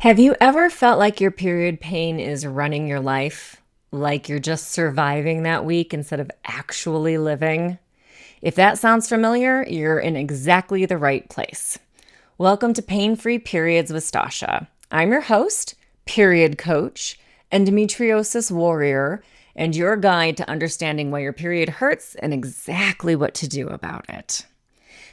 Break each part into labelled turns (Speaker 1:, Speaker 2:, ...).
Speaker 1: Have you ever felt like your period pain is running your life? Like you're just surviving that week instead of actually living? If that sounds familiar, you're in exactly the right place. Welcome to Pain Free Periods with Stasha. I'm your host, period coach, endometriosis warrior, and your guide to understanding why your period hurts and exactly what to do about it.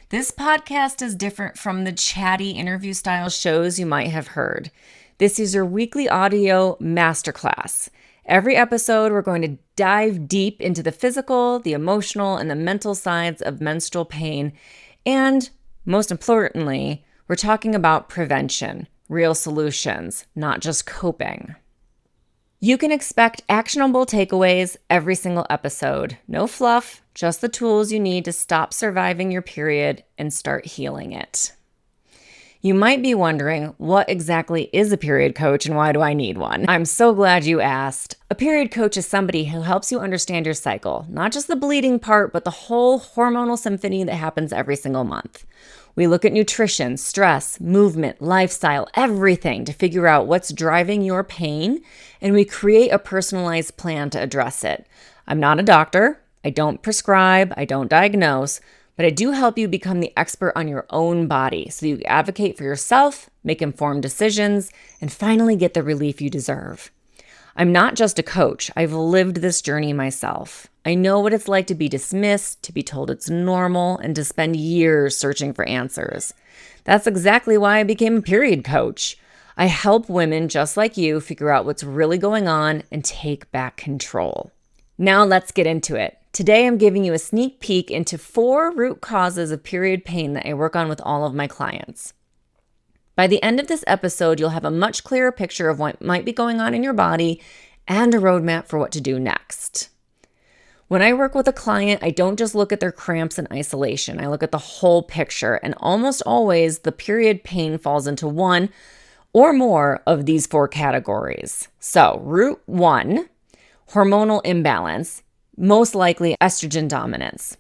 Speaker 1: This podcast is different from the chatty interview style shows you might have heard. This is your weekly audio masterclass. Every episode, we're going to dive deep into the physical, the emotional, and the mental sides of menstrual pain. And most importantly, we're talking about prevention, real solutions, not just coping. You can expect actionable takeaways every single episode. No fluff, just the tools you need to stop surviving your period and start healing it. You might be wondering, what exactly is a period coach and why do I need one? I'm so glad you asked. A period coach is somebody who helps you understand your cycle, not just the bleeding part, but the whole hormonal symphony that happens every single month. We look at nutrition, stress, movement, lifestyle, everything to figure out what's driving your pain, and we create a personalized plan to address it. I'm not a doctor. I don't prescribe. I don't diagnose, but I do help you become the expert on your own body so you advocate for yourself, make informed decisions, and finally get the relief you deserve. I'm not just a coach. I've lived this journey myself. I know what it's like to be dismissed, to be told it's normal, and to spend years searching for answers. That's exactly why I became a period coach. I help women just like you figure out what's really going on and take back control. Now let's get into it. Today I'm giving you a sneak peek into 4 root causes of period pain that I work on with all of my clients. By the end of this episode, you'll have a much clearer picture of what might be going on in your body and a roadmap for what to do next. When I work with a client, I don't just look at their cramps in isolation. I look at the whole picture, and almost always the period pain falls into one or more of these 4 categories. So, root 1, hormonal imbalance, most likely estrogen dominance.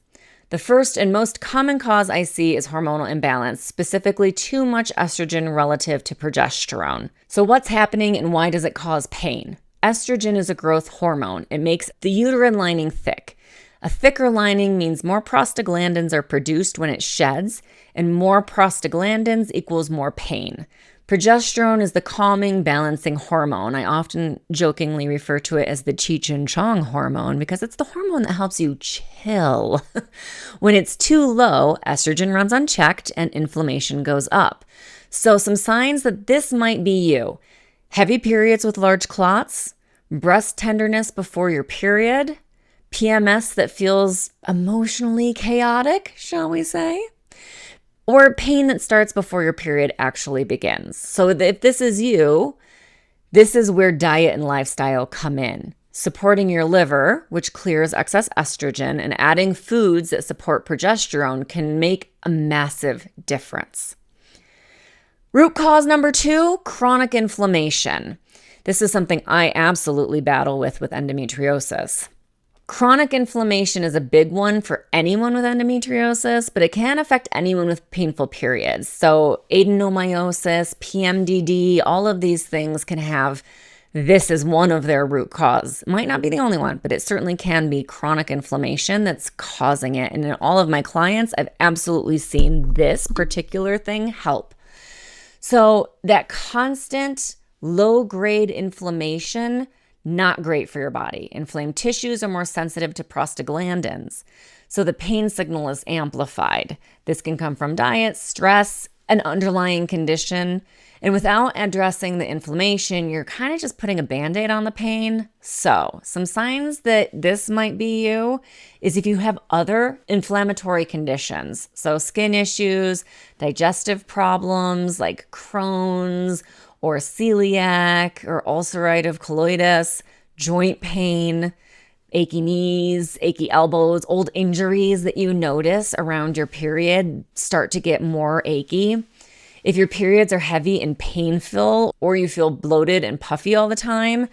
Speaker 1: The first and most common cause I see is hormonal imbalance, specifically too much estrogen relative to progesterone. So what's happening and why does it cause pain? Estrogen is a growth hormone. It makes the uterine lining thick. A thicker lining means more prostaglandins are produced when it sheds, and more prostaglandins equals more pain. Progesterone is the calming, balancing hormone. I often jokingly refer to it as the Cheech and Chong hormone because it's the hormone that helps you chill. When it's too low, estrogen runs unchecked and inflammation goes up. So some signs that this might be you: heavy periods with large clots, breast tenderness before your period, PMS that feels emotionally chaotic, shall we say? Or pain that starts before your period actually begins. So if this is you, this is where diet and lifestyle come in. Supporting your liver, which clears excess estrogen, and adding foods that support progesterone can make a massive difference. Root cause number 2, chronic inflammation. This is something I absolutely battle with endometriosis. Chronic inflammation is a big one for anyone with endometriosis, but it can affect anyone with painful periods. So adenomyosis, PMDD, all of these things can have this as one of their root cause. It might not be the only one, but it certainly can be chronic inflammation that's causing it. And in all of my clients, I've absolutely seen this particular thing help. So that constant low-grade inflammation, not great for your body. Inflamed tissues are more sensitive to prostaglandins, so the pain signal is amplified. This can come from diet, stress, an underlying condition, and without addressing the inflammation, you're kind of just putting a Band-Aid on the pain. So some signs that this might be you is if you have other inflammatory conditions, so skin issues, digestive problems like Crohn's, or celiac, or ulcerative colitis, joint pain, achy knees, achy elbows, old injuries that you notice around your period start to get more achy. If your periods are heavy and painful, or you feel bloated and puffy all the time.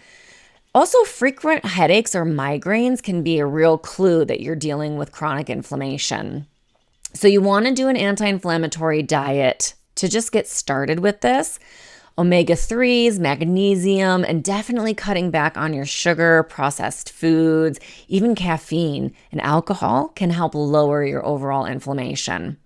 Speaker 1: Also, frequent headaches or migraines can be a real clue that you're dealing with chronic inflammation. So you want to do an anti-inflammatory diet to just get started with this. Omega-3s, magnesium, and definitely cutting back on your sugar, processed foods, even caffeine and alcohol can help lower your overall inflammation.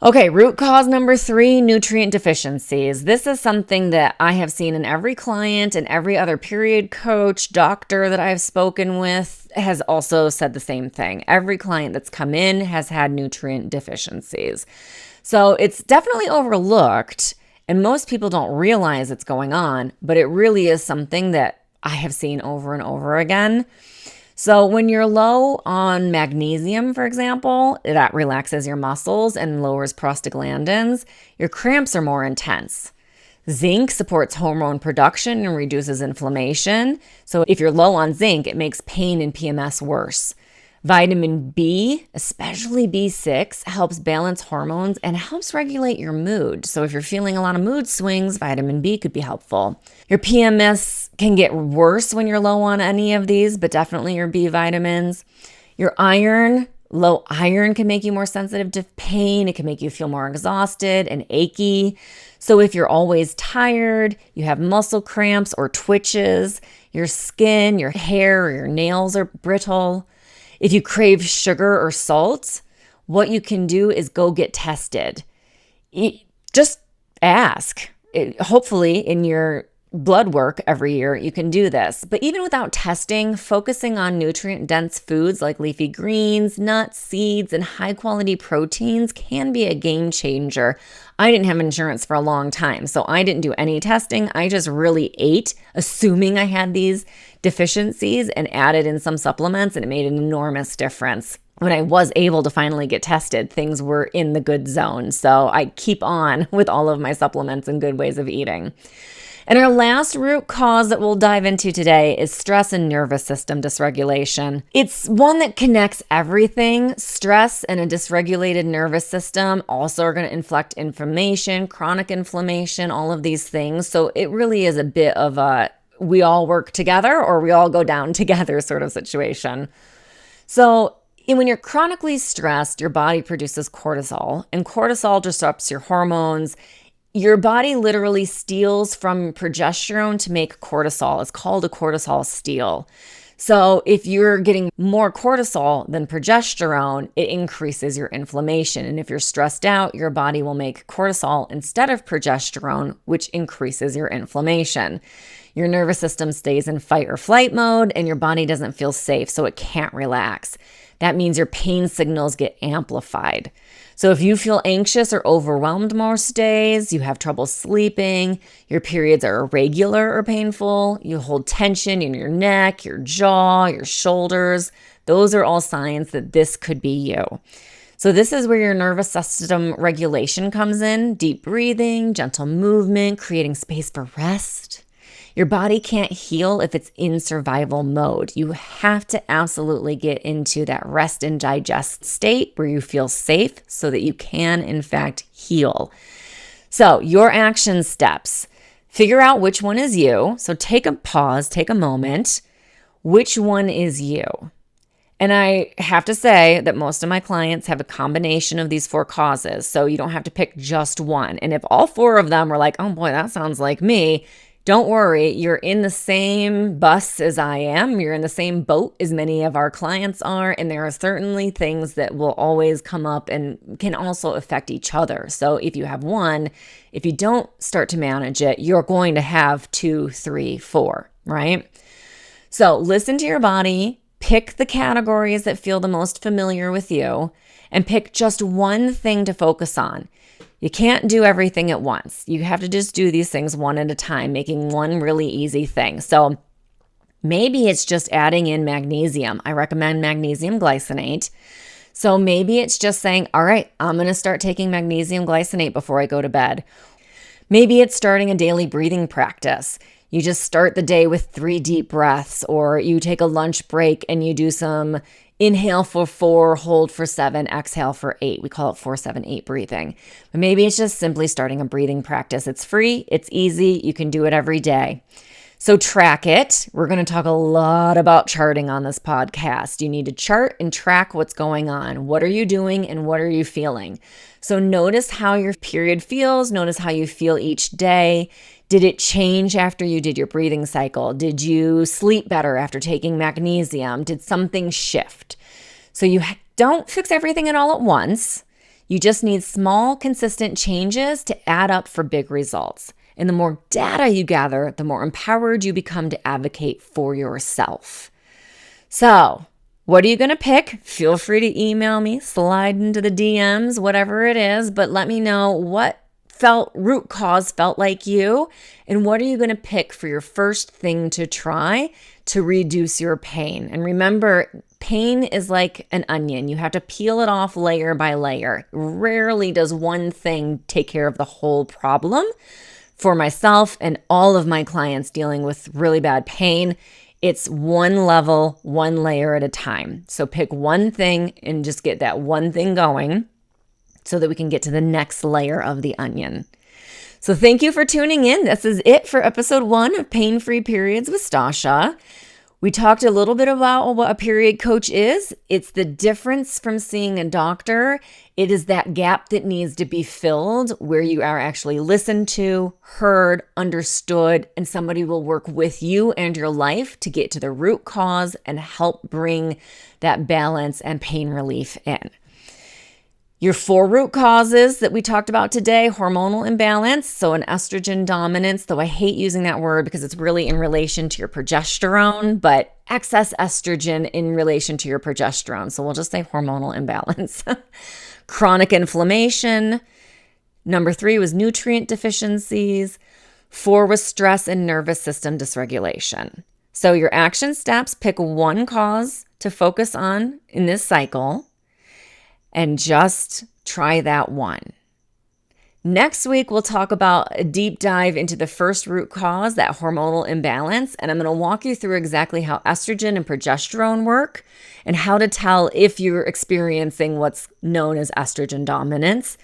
Speaker 1: Okay, root cause number 3, nutrient deficiencies. This is something that I have seen in every client and every other period coach, doctor that I've spoken with has also said the same thing. Every client that's come in has had nutrient deficiencies. So it's definitely overlooked, and most people don't realize it's going on, but it really is something that I have seen over and over again. So when you're low on magnesium, for example, that relaxes your muscles and lowers prostaglandins, your cramps are more intense. Zinc supports hormone production and reduces inflammation. So if you're low on zinc, it makes pain and PMS worse. Vitamin B, especially B6, helps balance hormones and helps regulate your mood. So if you're feeling a lot of mood swings, vitamin B could be helpful. Your PMS can get worse when you're low on any of these, but definitely your B vitamins. Your iron, low iron can make you more sensitive to pain. It can make you feel more exhausted and achy. So if you're always tired, you have muscle cramps or twitches, your skin, your hair, or your nails are brittle. If you crave sugar or salt, what you can do is go get tested. Just ask. Hopefully in your blood work every year, you can do this. But even without testing, focusing on nutrient-dense foods like leafy greens, nuts, seeds, and high-quality proteins can be a game changer. I didn't have insurance for a long time, so I didn't do any testing. I just really ate, assuming I had these deficiencies, and added in some supplements, and it made an enormous difference. When I was able to finally get tested, things were in the good zone. So I keep on with all of my supplements and good ways of eating. And our last root cause that we'll dive into today is stress and nervous system dysregulation. It's one that connects everything. Stress and a dysregulated nervous system also are going to inflict inflammation, chronic inflammation, all of these things. So it really is a bit of a we all work together or we all go down together sort of situation. So when you're chronically stressed, your body produces cortisol, and cortisol disrupts your hormones. Your body literally steals from progesterone to make cortisol. It's called a cortisol steal. So if you're getting more cortisol than progesterone, it increases your inflammation. And if you're stressed out, your body will make cortisol instead of progesterone, which increases your inflammation. Your nervous system stays in fight or flight mode, and your body doesn't feel safe, so it can't relax. That means your pain signals get amplified. So if you feel anxious or overwhelmed most days, you have trouble sleeping, your periods are irregular or painful, you hold tension in your neck, your jaw, your shoulders, those are all signs that this could be you. So this is where your nervous system regulation comes in, deep breathing, gentle movement, creating space for rest. Your body can't heal if it's in survival mode. You have to absolutely get into that rest and digest state where you feel safe so that you can, in fact, heal. So your action steps, figure out which one is you. So take a pause, take a moment. Which one is you? And I have to say that most of my clients have a combination of these 4 causes. So you don't have to pick just one. And if all 4 of them are like, oh boy, that sounds like me, don't worry, you're in the same bus as I am. You're in the same boat as many of our clients are. And there are certainly things that will always come up and can also affect each other. So if you have one, if you don't start to manage it, you're going to have 2, 3, 4, right? So listen to your body, pick the categories that feel the most familiar with you, and pick just one thing to focus on. You can't do everything at once. You have to just do these things one at a time, making one really easy thing. So maybe it's just adding in magnesium. I recommend magnesium glycinate. So maybe it's just saying, all right, I'm going to start taking magnesium glycinate before I go to bed. Maybe it's starting a daily breathing practice. You just start the day with 3 deep breaths, or you take a lunch break and you do some inhale for 4, hold for 7, exhale for 8. We call it 4-7-8 breathing. But maybe it's just simply starting a breathing practice. It's free, it's easy, you can do it every day. So track it. We're going to talk a lot about charting on this podcast. You need to chart and track what's going on. What are you doing and what are you feeling? So notice how your period feels. Notice how you feel each day. Did it change after you did your breathing cycle? Did you sleep better after taking magnesium? Did something shift? So you don't fix everything at all at once. You just need small, consistent changes to add up for big results. And the more data you gather, the more empowered you become to advocate for yourself. So, what are you going to pick? Feel free to email me, slide into the DMs, whatever it is, but let me know what root cause felt like you, and what are you going to pick for your first thing to try to reduce your pain. And remember, pain is like an onion. You have to peel it off layer by layer. Rarely does one thing take care of the whole problem. For myself and all of my clients dealing with really bad pain, it's one level, one layer at a time. So pick one thing and just get that one thing going so that we can get to the next layer of the onion. So thank you for tuning in. This is it for episode 1 of Pain-Free Periods with Stasha. We talked a little bit about what a period coach is. It's the difference from seeing a doctor. It is that gap that needs to be filled where you are actually listened to, heard, understood, and somebody will work with you and your life to get to the root cause and help bring that balance and pain relief in. Your 4 root causes that we talked about today: hormonal imbalance, so an estrogen dominance, though I hate using that word because it's really in relation to your progesterone, but excess estrogen in relation to your progesterone. So we'll just say hormonal imbalance. Chronic inflammation. Number 3 was nutrient deficiencies. 4 was stress and nervous system dysregulation. So your action steps: pick one cause to focus on in this cycle, and just try that one. Next week, we'll talk about a deep dive into the first root cause, that hormonal imbalance, and I'm going to walk you through exactly how estrogen and progesterone work and how to tell if you're experiencing what's known as estrogen dominance,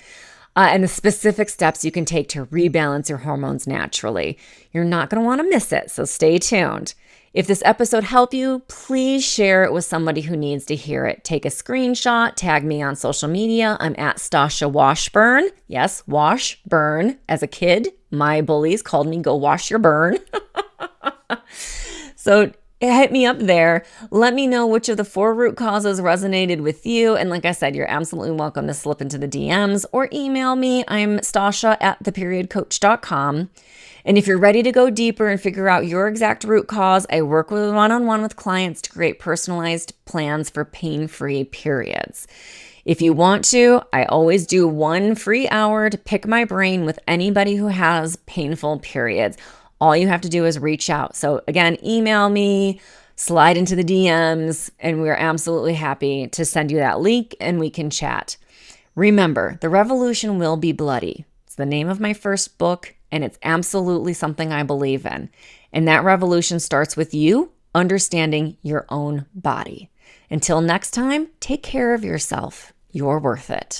Speaker 1: and the specific steps you can take to rebalance your hormones naturally. You're not going to want to miss it, so stay tuned. If this episode helped you, please share it with somebody who needs to hear it. Take a screenshot, tag me on social media. I'm at Stasha Washburn. Yes, wash, burn. As a kid, my bullies called me go wash your burn. So hit me up there. Let me know which of the 4 root causes resonated with you. And like I said, you're absolutely welcome to slip into the DMs or email me. I'm Stasha at theperiodcoach.com. And if you're ready to go deeper and figure out your exact root cause, I work with one-on-one with clients to create personalized plans for pain-free periods. If you want to, I always do 1 free hour to pick my brain with anybody who has painful periods. All you have to do is reach out. So again, email me, slide into the DMs, and we're absolutely happy to send you that link and we can chat. Remember, the revolution will be bloody. It's the name of my first book, and it's absolutely something I believe in. And that revolution starts with you understanding your own body. Until next time, take care of yourself. You're worth it.